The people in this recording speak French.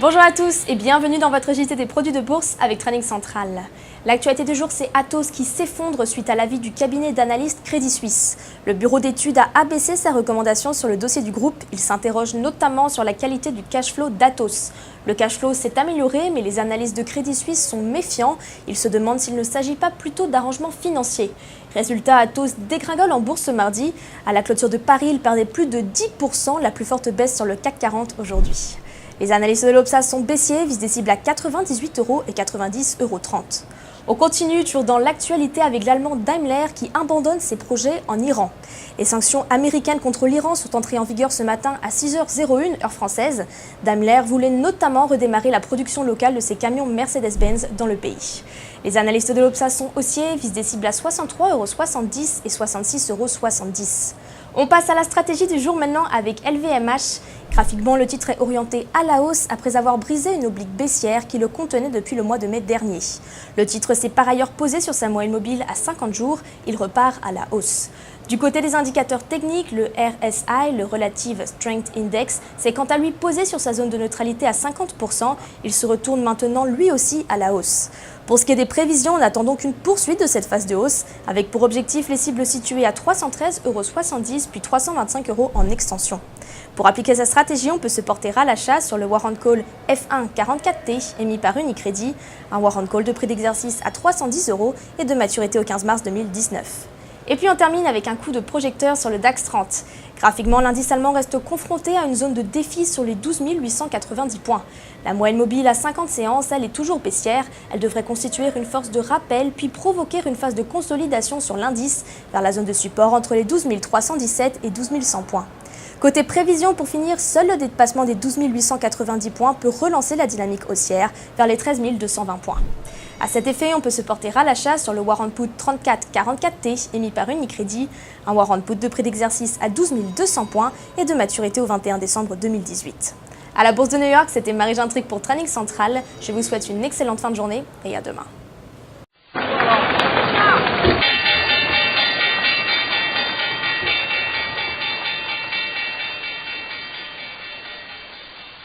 Bonjour à tous et bienvenue dans votre JT des produits de bourse avec Trading Central. L'actualité du jour, c'est Atos qui s'effondre suite à l'avis du cabinet d'analyste Crédit Suisse. Le bureau d'études a abaissé sa recommandation sur le dossier du groupe. Il s'interroge notamment sur la qualité du cash flow d'Atos. Le cash flow s'est amélioré, mais les analystes de Crédit Suisse sont méfiants. Ils se demandent s'il ne s'agit pas plutôt d'arrangements financiers. Résultat, Atos dégringole en bourse ce mardi. À la clôture de Paris, il perdait plus de 10%, la plus forte baisse sur le CAC 40 aujourd'hui. Les analystes de l'Obsa sont baissiers, visent des cibles à 98 € et 90,30 €. On continue toujours dans l'actualité avec l'allemand Daimler qui abandonne ses projets en Iran. Les sanctions américaines contre l'Iran sont entrées en vigueur ce matin à 6h01 heure française. Daimler voulait notamment redémarrer la production locale de ses camions Mercedes-Benz dans le pays. Les analystes de l'Obsa sont haussiers, visent des cibles à 63,70 € et 66,70 €. On passe à la stratégie du jour maintenant avec LVMH. Graphiquement, le titre est orienté à la hausse après avoir brisé une oblique baissière qui le contenait depuis le mois de mai dernier. Le titre s'est par ailleurs posé sur sa moyenne mobile à 50 jours. Il repart à la hausse. Du côté des indicateurs techniques, le RSI, le Relative Strength Index, s'est quant à lui posé sur sa zone de neutralité à 50%. Il se retourne maintenant lui aussi à la hausse. Pour ce qui est des prévisions, on attend donc une poursuite de cette phase de hausse, avec pour objectif les cibles situées à 313,70 € puis 325 € en extension. Pour appliquer sa stratégie, on peut se porter à l'achat sur le Warrant Call F1 44T émis par Unicredit, un Warrant Call de prix d'exercice à 310 € et de maturité au 15 mars 2019. Et puis on termine avec un coup de projecteur sur le DAX 30. Graphiquement, l'indice allemand reste confronté à une zone de défi sur les 12 890 points. La moyenne mobile à 50 séances, elle est toujours baissière. Elle devrait constituer une force de rappel puis provoquer une phase de consolidation sur l'indice vers la zone de support entre les 12 317 et 12 100 points. Côté prévision, pour finir, seul le dépassement des 12 890 points peut relancer la dynamique haussière vers les 13 220 points. À cet effet, on peut se porter à l'achat sur le Warrant Put 3444T émis par Unicredit, un Warrant Put de prix d'exercice à 12 200 points et de maturité au 21 décembre 2018. À la Bourse de New York, c'était Marie Gentric pour Trading Central. Je vous souhaite une excellente fin de journée et à demain.